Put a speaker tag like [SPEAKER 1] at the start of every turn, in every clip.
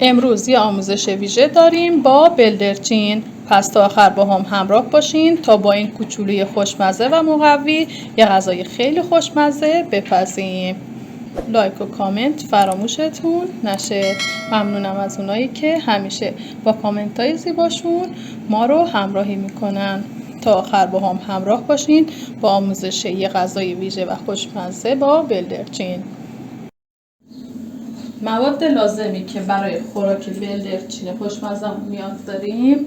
[SPEAKER 1] امروز یه آموزش ویژه داریم با بلدرچین. پس تا آخر با هم همراه باشین تا با این کوچولوی خوشمزه و مقوی یه غذای خیلی خوشمزه بپزیم. لایک و کامنت فراموشتون نشه. ممنونم از اونایی که همیشه با کامنت های زیباشون ما رو همراهی میکنن. تا آخر با هم همراه باشین با آموزش یه غذای ویژه و خوشمزه با بلدرچین. مواد لازمی که برای خوراک بلدرچین خوشمزه نیاز داریم: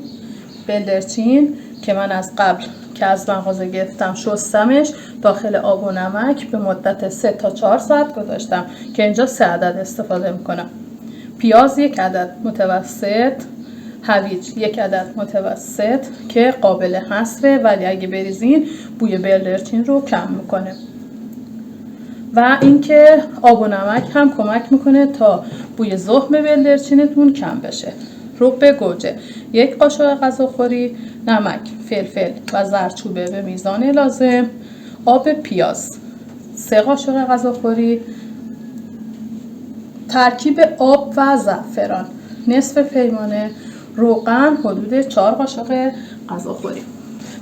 [SPEAKER 1] بلدرچین که من از قبل که از مغازه گرفتم شستمش، داخل آب و نمک به مدت 3 تا 4 ساعت گذاشتم که اینجا 3 عدد استفاده میکنم. پیاز 1 عدد متوسط، هویج 1 عدد متوسط که قابل حصره ولی اگه بریزین بوی بلدرچین رو کم میکنه. و اینکه آب و نمک هم کمک میکنه تا بوی زخم بلدرچینتون کم بشه. رب گوجه 1 قاشق غذاخوری، نمک، فلفل و زردچوبه به میزان لازم، آب پیاز 3 قاشق غذاخوری، ترکیب آب و زعفران نصف پیمانه، روغن حدود 4 قاشق غذاخوری.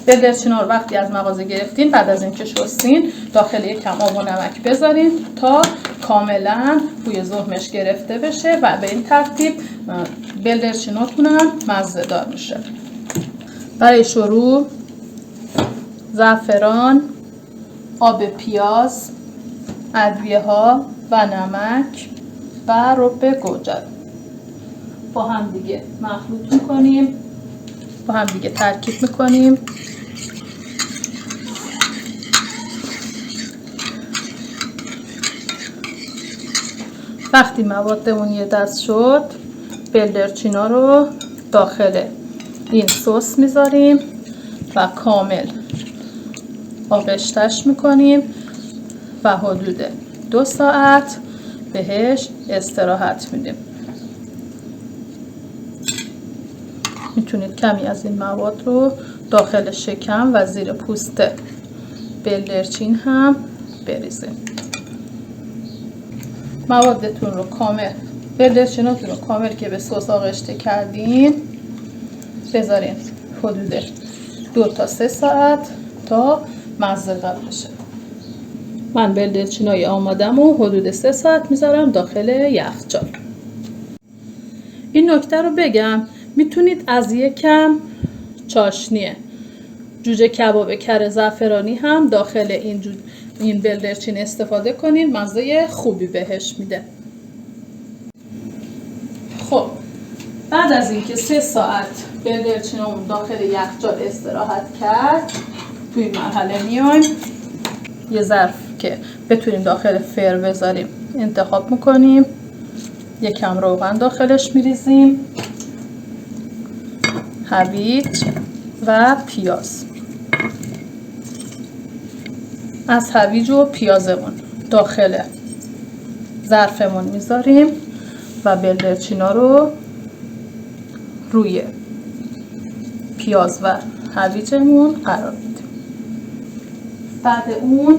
[SPEAKER 1] بلدرچینا رو وقتی از مغازه گرفتین بعد از اینکه شستین داخل یک کم آب و نمک بذارین تا کاملا بوی زخمش گرفته بشه و به این ترتیب بلدرچیناتون هم مزه دار میشه. برای شروع زعفران، آب پیاز، ادویه ها و نمک و رب گوجه با هم دیگه مخلوط میکنیم، با هم دیگه ترکیب میکنیم. وقتی موادمون یه دست شد بلدرچینا رو داخل این سس میذاریم و کامل آغشتش میکنیم و حدود 2 ساعت بهش استراحت میدیم. میتونید کمی از این مواد رو داخل شکم و زیر پوست بلدرچین هم بریزید. موادتون رو کامل، بلدرچیناتون رو کامل که به سس آغشته کردین بذارین حدود 2 تا 3 ساعت تا مزه دار بشه. من بلدرچینای آمادم و حدود 3 ساعت میذارم داخل یخچال. این نکته رو بگم، میتونید از یکم چاشنی جوجه کباب کره زعفرانی هم داخل این بلدرچین استفاده کنید، مزه خوبی بهش میده. خب بعد از اینکه 3 ساعت بلدرچینمون داخل یخچال استراحت کرد توی این مرحله میایم یه ظرف که بتونیم داخل فر بذاریم انتخاب میکنیم، یکم روغن داخلش میریزیم، هویج و پیاز. از هویج و پیازمون داخل ظرفمون میذاریم و بلدرچینا رو روی پیاز و هویجمون قرار میدیم. بعد اون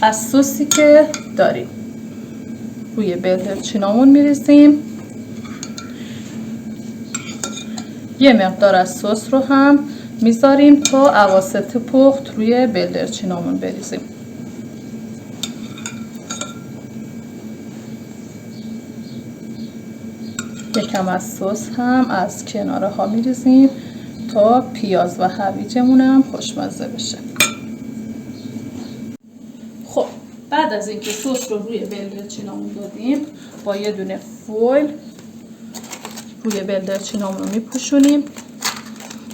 [SPEAKER 1] از سوسی که داریم روی بلدرچینامون میریزیم. یه مقدار از سس رو هم میذاریم تا اواسط پخت روی بلدرچینامون بریزیم. یکم از سس هم از کناره ها میریزیم تا پیاز و هویجمون هم خوشمزه بشه. خب بعد از اینکه سس رو روی بلدرچینامون دادیم با یه دونه فویل روی بلدرچینامون رو میپوشونیم،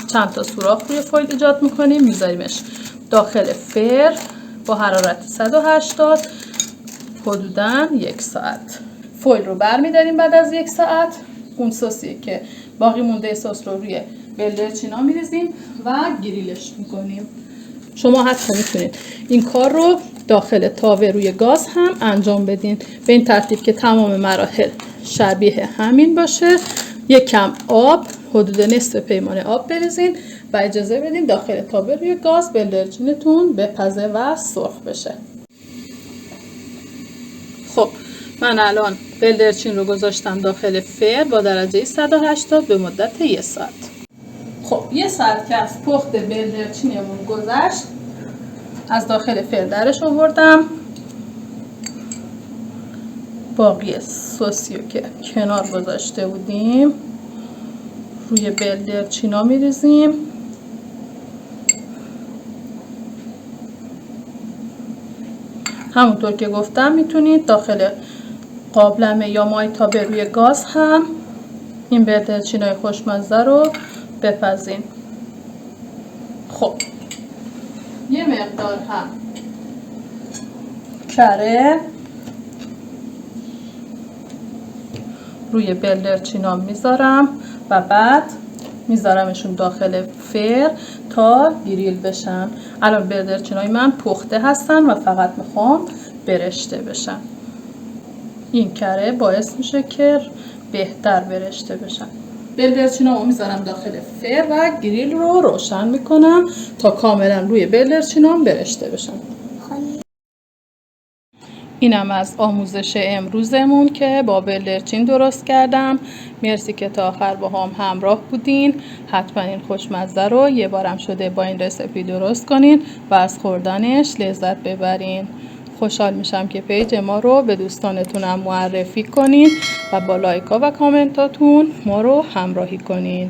[SPEAKER 1] چند تا سوراخ روی فویل ایجاد میکنیم، میذاریمش داخل فر با حرارت 180 حدوداً 1 ساعت. فویل رو برمیداریم بعد از 1 ساعت. اون سسی که باقی مونده سس رو روی بلدرچینا میریزیم و گریلش میکنیم. شما حتی میتونید این کار رو داخل تاوه روی گاز هم انجام بدین به این ترتیب که تمام مراحل شبیه همین باشه. یک کم آب، حدود نصف پیمانه آب بریزین و اجازه بدین داخل تاوه روی گاز بلدرچینتون بپزه و سرخ بشه. خب من الان بلدرچین رو گذاشتم داخل فر با درجه 180 به مدت 1 ساعت. خب 1 ساعت که از پخت بلدرچینمون گذشت، از داخل فر درش آوردم. باقی سوسیو که کنار گذاشته بودیم روی بلدرچینا میریزیم. همونطور که گفتم میتونید داخل قابلمه یا مایتابه روی گاز هم این بلدرچینای خوشمزه رو بپزین. خب یه مقدار هم کره روی بلدرچینا میذارم و بعد میذارمشون داخل فر تا گریل بشن. الان بلدرچینای من پخته هستن و فقط میخوام برشته بشن. این کره باعث میشه که بهتر برشته بشن. بلدرچینامو میذارم داخل فر و گریل رو روشن میکنم تا کاملا روی بلدرچینام برشته بشن. اینم از آموزش امروزمون که با بلدرچین درست کردم. مرسی که تا آخر با هم همراه بودین. حتما این خوشمزه رو یه بارم شده با این رسیپی درست کنین و از خوردنش لذت ببرین. خوشحال میشم که پیج ما رو به دوستانتونم معرفی کنین و با لایکا و کامنتاتون ما رو همراهی کنین.